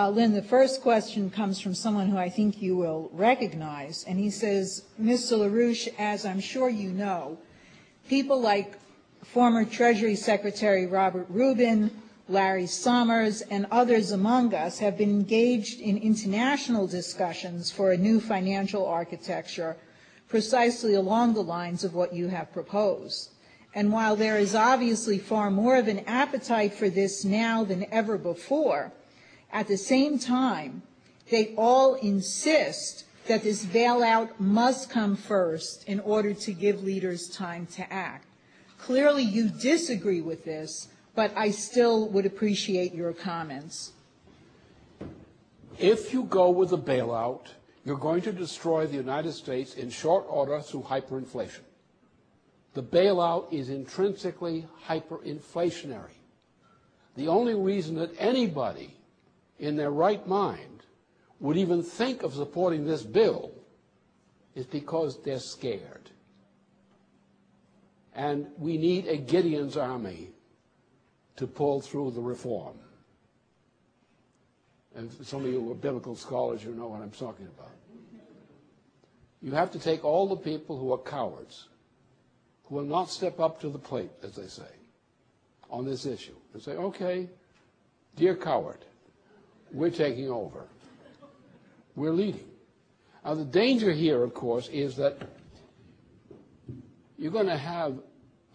Lynn, the first question comes from someone who I think you will recognize, and he says, Mr. LaRouche, as I'm sure you know, people like former Treasury Secretary Robert Rubin, Larry Summers, and others among us have been engaged in international discussions for a new financial architecture precisely along the lines of what you have proposed. And while there is obviously far more of an appetite for this now than ever before, at the same time, they all insist that this bailout must come first in order to give leaders time to act. Clearly, you disagree with this, but I still would appreciate your comments. If you go with a bailout, you're going to destroy the United States in short order through hyperinflation. The bailout is intrinsically hyperinflationary. The only reason that anybody in their right mind would even think of supporting this bill is because they're scared. And we need a Gideon's army to pull through the reform. And some of you are biblical scholars, you know what I'm talking about. You have to take all the people who are cowards, who will not step up to the plate, as they say, on this issue, and say, okay, dear coward, we're taking over. We're leading. Now, the danger here, of course, is that you're going to have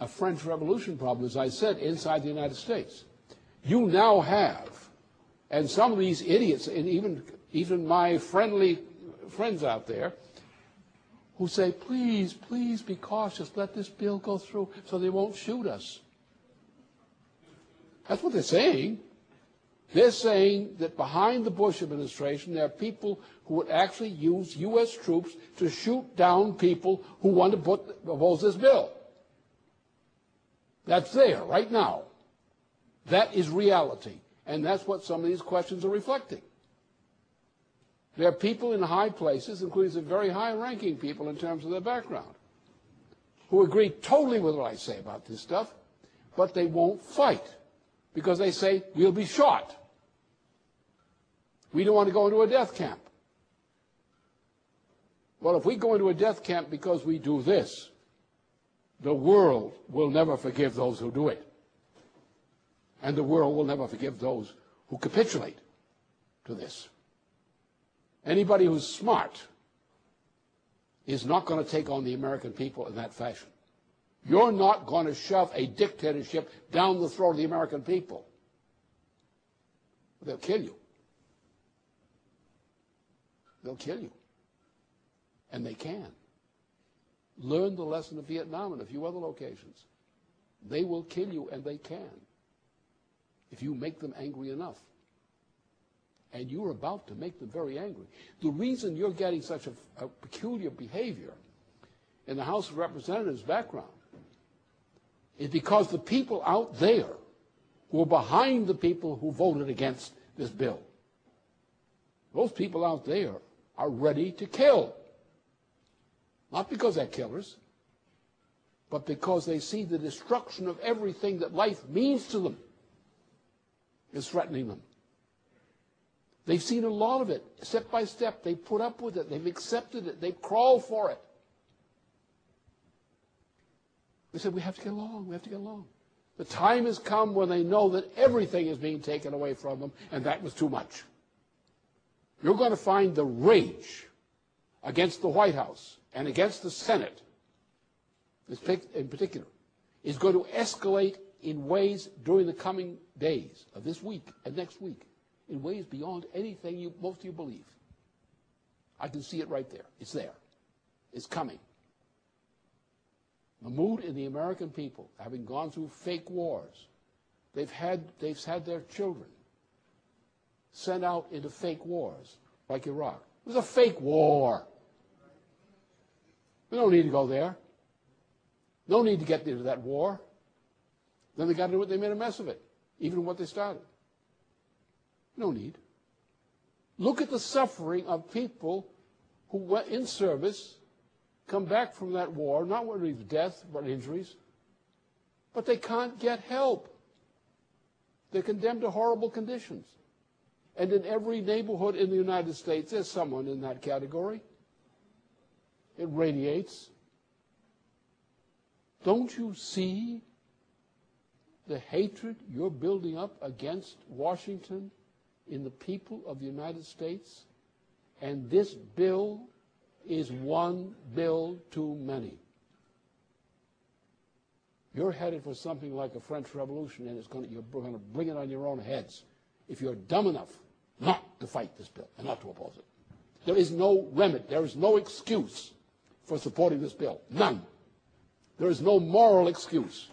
a French Revolution problem, as I said, inside the United States. You now have, and some of these idiots, and even my friendly friends out there, who say, please, please be cautious, let this bill go through so they won't shoot us. That's what they're saying. They're saying that behind the Bush administration, there are people who would actually use U.S. troops to shoot down people who want to oppose this bill. That's there right now. That is reality. And that's what some of these questions are reflecting. There are people in high places, including some very high-ranking people in terms of their background, who agree totally with what I say about this stuff, but they won't fight because they say, we'll be shot. We don't want to go into a death camp. Well, if we go into a death camp because we do this, the world will never forgive those who do it. And the world will never forgive those who capitulate to this. Anybody who's smart is not going to take on the American people in that fashion. You're not going to shove a dictatorship down the throat of the American people. They'll kill you. They'll kill you. And they can. Learn the lesson of Vietnam and a few other locations. They will kill you, and they can, if you make them angry enough. And you're about to make them very angry. The reason you're getting such a peculiar behavior in the House of Representatives background is because the people out there who are behind the people who voted against this bill, those people out there are ready to kill. Not because they're killers, but because they see the destruction of everything that life means to them is threatening them. They've seen a lot of it, step by step. They put up with it. They've accepted it. They've crawled for it. They said, we have to get along. We have to get along. The time has come when they know that everything is being taken away from them, and that was too much. You're going to find the rage against the White House and against the Senate, in particular, is going to escalate in ways during the coming days of this week and next week, in ways beyond anything most of you believe. I can see it right there. It's there. It's coming. The mood in the American people, having gone through fake wars, they've had their children sent out into fake wars, like Iraq. It was a fake war. We don't need to go there. No need to get into that war. Then they got into it, they made a mess of it, even what they started. No need. Look at the suffering of people who went in service, come back from that war, not with death, but injuries, but they can't get help. They're condemned to horrible conditions. And in every neighborhood in the United States, there's someone in that category. It radiates. Don't you see the hatred you're building up against Washington in the people of the United States? And this bill is one bill too many. You're headed for something like a French Revolution, and you're going to bring it on your own heads if you're dumb enough not to fight this bill and not to oppose it. There is no remedy. There is no excuse for supporting this bill. None. There is no moral excuse.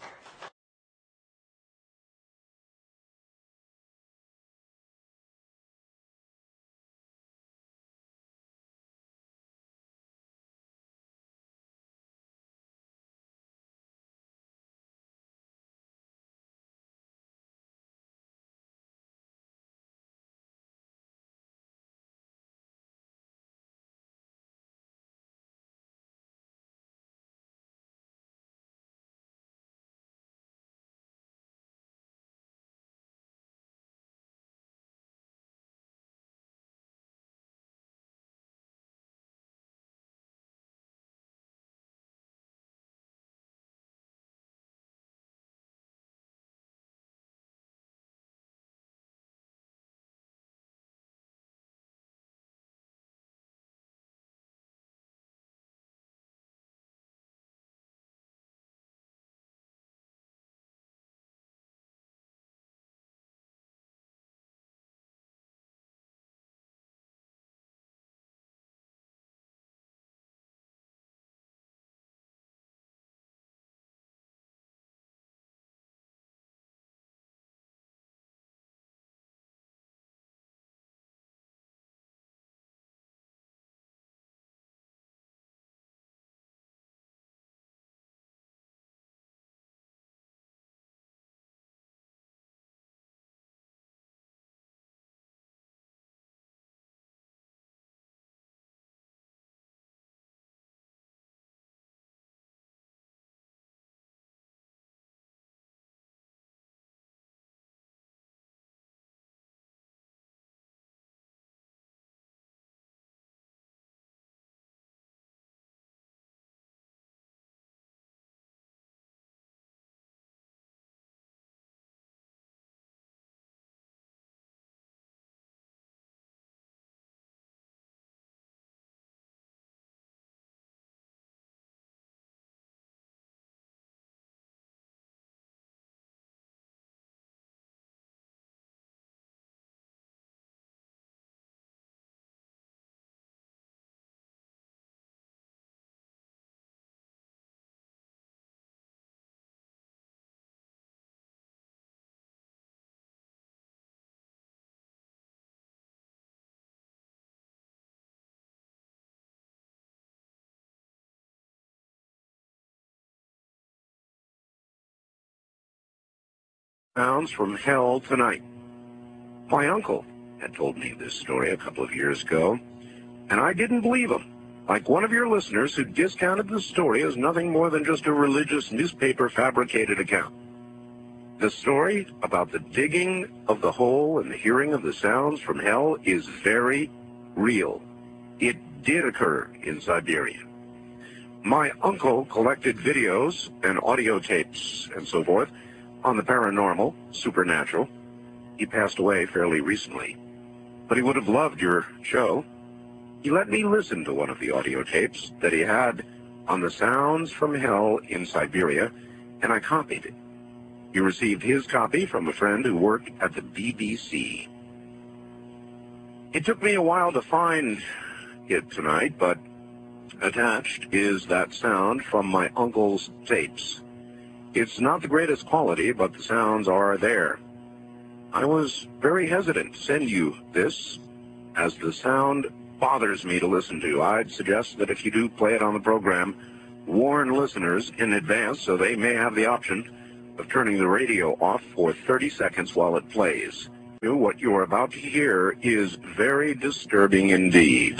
Sounds from hell tonight. My uncle had told me this story a couple of years ago, and I didn't believe him. Like one of your listeners who discounted the story as nothing more than just a religious newspaper fabricated account. The story about the digging of the hole and the hearing of the sounds from hell is very real. It did occur in Siberia. My uncle collected videos and audio tapes and so forth on the paranormal, supernatural. He passed away fairly recently, but he would have loved your show. He let me listen to one of the audio tapes that he had on the sounds from hell in Siberia, and I copied it. He received his copy from a friend who worked at the BBC. It took me a while to find it tonight, but attached is that sound from my uncle's tapes. It's not the greatest quality, but the sounds are there. I was very hesitant to send you this, as the sound bothers me to listen to. I'd suggest that if you do play it on the program, warn listeners in advance so they may have the option of turning the radio off for 30 seconds while it plays. What you're about to hear is very disturbing indeed.